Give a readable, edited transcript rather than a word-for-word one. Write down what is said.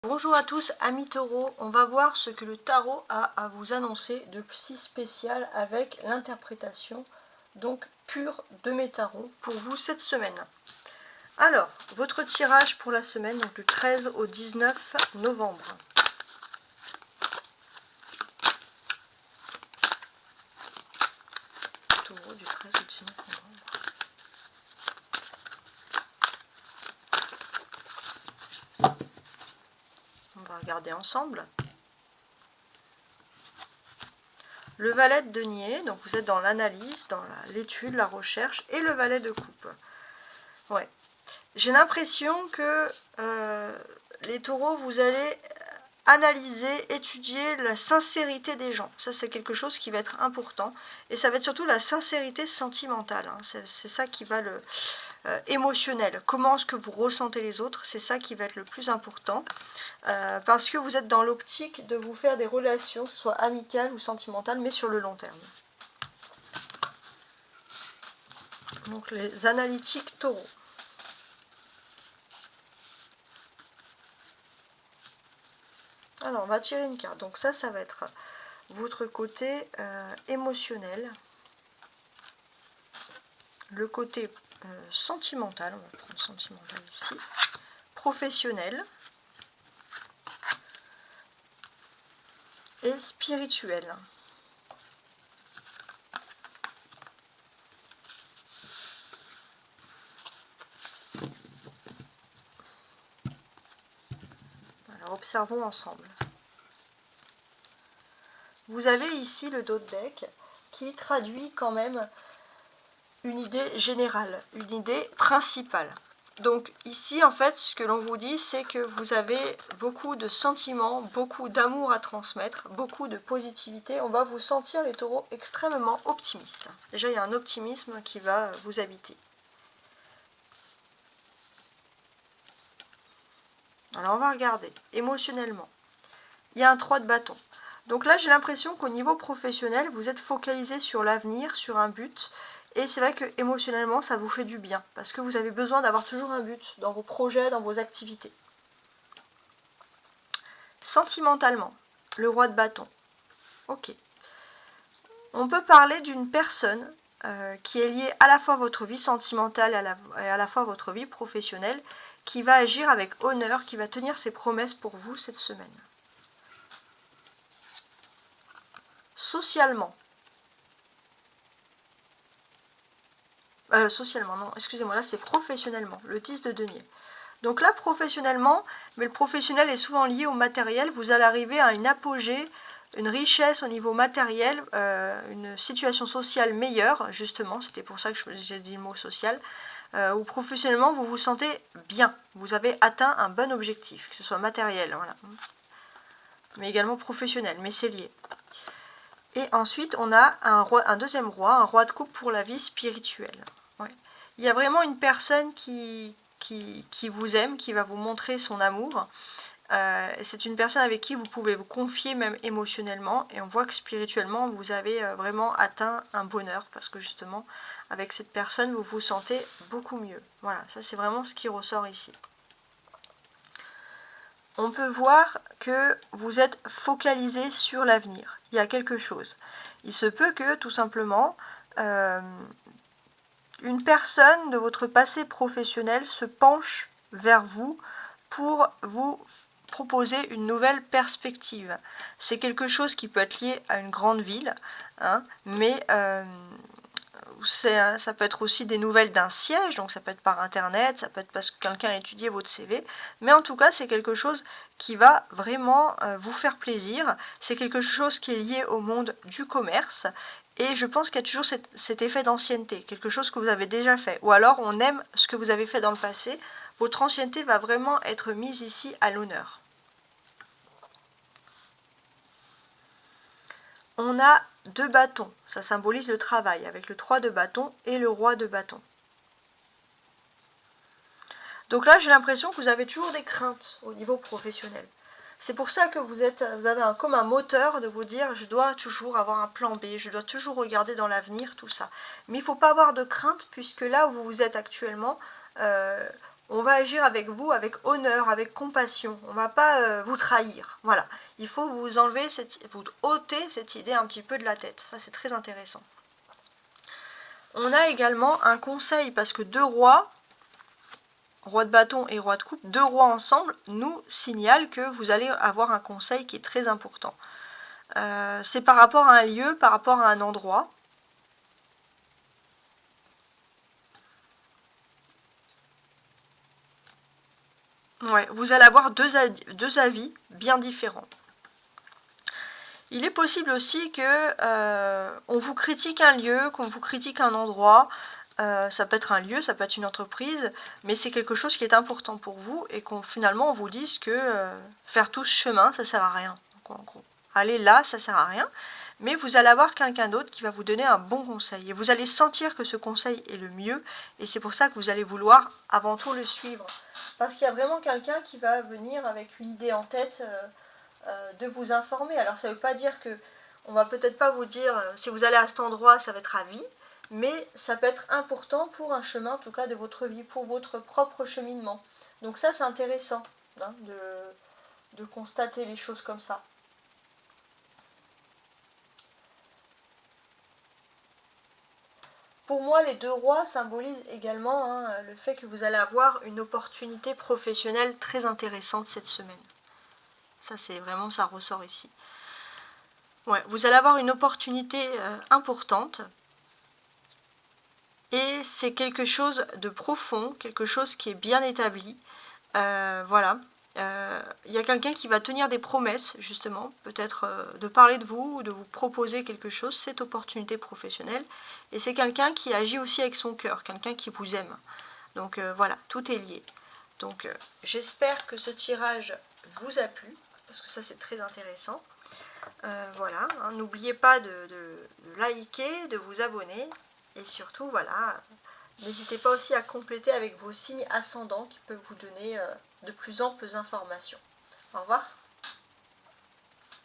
Bonjour à tous, amis taureaux, on va voir ce que le tarot a à vous annoncer de si spécial avec l'interprétation donc pure de mes tarots pour vous cette semaine. Alors, votre tirage pour la semaine, donc du 13 au 19 novembre. Taureau du 13 au 19 novembre. On va regarder ensemble. Le valet de denier, donc vous êtes dans l'analyse, dans l'étude, la recherche, et le valet de coupe. Ouais. J'ai l'impression que les taureaux, vous allez analyser, étudier la sincérité des gens. Ça, c'est quelque chose qui va être important. Et ça va être surtout la sincérité sentimentale. Hein. C'est ça qui va le émotionnel. Comment est-ce que vous ressentez les autres? C'est ça qui va être le plus important. Parce que vous êtes dans l'optique de vous faire des relations, que ce soit amicales ou sentimentales, mais sur le long terme. Donc les analytiques taureaux. Alors, on va tirer une carte. Donc ça va être votre côté émotionnel. Le côté sentimental, on va prendre sentimental ici. Professionnel. Et spirituel. Alors, observons ensemble. Vous avez ici le dos de deck qui traduit quand même une idée générale, une idée principale. Donc ici, en fait, ce que l'on vous dit, c'est que vous avez beaucoup de sentiments, beaucoup d'amour à transmettre, beaucoup de positivité. On va vous sentir, les taureaux, extrêmement optimistes. Déjà, il y a un optimisme qui va vous habiter. Alors, on va regarder, émotionnellement. Il y a un 3 de bâton. Donc là, j'ai l'impression qu'au niveau professionnel, vous êtes focalisé sur l'avenir, sur un but. Et c'est vrai que émotionnellement, ça vous fait du bien. Parce que vous avez besoin d'avoir toujours un but dans vos projets, dans vos activités. Sentimentalement, le roi de bâton. Ok. On peut parler d'une personne qui est liée à la fois à votre vie sentimentale et à la fois à votre vie professionnelle, qui va agir avec honneur, qui va tenir ses promesses pour vous cette semaine. Socialement. Socialement, non, excusez-moi, là c'est professionnellement, le 10 de denier. Donc là, professionnellement, mais le professionnel est souvent lié au matériel, vous allez arriver à une apogée, une richesse au niveau matériel, une situation sociale meilleure, justement, c'était pour ça que j'ai dit le mot social, où professionnellement vous vous sentez bien, vous avez atteint un bon objectif, que ce soit matériel, voilà, mais également professionnel, mais c'est lié. Et ensuite, on a un deuxième roi, un roi de coupe pour la vie spirituelle. Ouais. Il y a vraiment une personne qui vous aime, qui va vous montrer son amour. C'est une personne avec qui vous pouvez vous confier même émotionnellement. Et on voit que spirituellement, vous avez vraiment atteint un bonheur. Parce que justement, avec cette personne, vous vous sentez beaucoup mieux. Voilà, ça c'est vraiment ce qui ressort ici. On peut voir que vous êtes focalisé sur l'avenir. Il y a quelque chose. Il se peut que, tout simplement, une personne de votre passé professionnel se penche vers vous pour vous proposer une nouvelle perspective. C'est quelque chose qui peut être lié à une grande ville, hein, mais ça peut être aussi des nouvelles d'un siège, donc ça peut être par internet, ça peut être parce que quelqu'un a étudié votre CV, mais en tout cas c'est quelque chose qui va vraiment vous faire plaisir, c'est quelque chose qui est lié au monde du commerce, et je pense qu'il y a toujours cet effet d'ancienneté, quelque chose que vous avez déjà fait, ou alors on aime ce que vous avez fait dans le passé, votre ancienneté va vraiment être mise ici à l'honneur. On a 2 bâtons, ça symbolise le travail, avec le 3 de bâton et le roi de bâton. Donc là, j'ai l'impression que vous avez toujours des craintes au niveau professionnel. C'est pour ça que vous avez comme un moteur de vous dire, je dois toujours avoir un plan B, je dois toujours regarder dans l'avenir, tout ça. Mais il ne faut pas avoir de crainte, puisque là où vous êtes actuellement, on va agir avec vous avec honneur, avec compassion. On ne va pas vous trahir. Voilà. Il faut vous enlever, vous ôter cette idée un petit peu de la tête. Ça, c'est très intéressant. On a également un conseil, parce que deux rois, roi de bâton et roi de coupe, deux rois ensemble, nous signalent que vous allez avoir un conseil qui est très important. C'est par rapport à un lieu, par rapport à un endroit. Ouais, vous allez avoir deux avis bien différents. Il est possible aussi que on vous critique un lieu, qu'on vous critique un endroit. Ça peut être un lieu, ça peut être une entreprise, mais c'est quelque chose qui est important pour vous et qu'on finalement on vous dise que faire tout ce chemin, ça sert à rien. Donc, en gros, aller là, ça sert à rien. Mais vous allez avoir quelqu'un d'autre qui va vous donner un bon conseil. Et vous allez sentir que ce conseil est le mieux. Et c'est pour ça que vous allez vouloir avant tout le suivre. Parce qu'il y a vraiment quelqu'un qui va venir avec une idée en tête de vous informer. Alors ça ne veut pas dire que on va peut-être pas vous dire si vous allez à cet endroit, ça va être à vie. Mais ça peut être important pour un chemin, en tout cas de votre vie, pour votre propre cheminement. Donc ça c'est intéressant hein, de constater les choses comme ça. Pour moi, les deux rois symbolisent également hein, le fait que vous allez avoir une opportunité professionnelle très intéressante cette semaine. Ça, c'est vraiment, ça ressort ici. Ouais, vous allez avoir une opportunité importante. Et c'est quelque chose de profond, quelque chose qui est bien établi. Voilà. Il y a quelqu'un qui va tenir des promesses, justement, peut-être de parler de vous, ou de vous proposer quelque chose, cette opportunité professionnelle. Et c'est quelqu'un qui agit aussi avec son cœur, quelqu'un qui vous aime. Donc voilà, tout est lié. Donc j'espère que ce tirage vous a plu, parce que ça c'est très intéressant. Voilà, hein, n'oubliez pas de liker, de vous abonner. Et surtout, voilà, n'hésitez pas aussi à compléter avec vos signes ascendants qui peuvent vous donner de plus amples informations. Au revoir.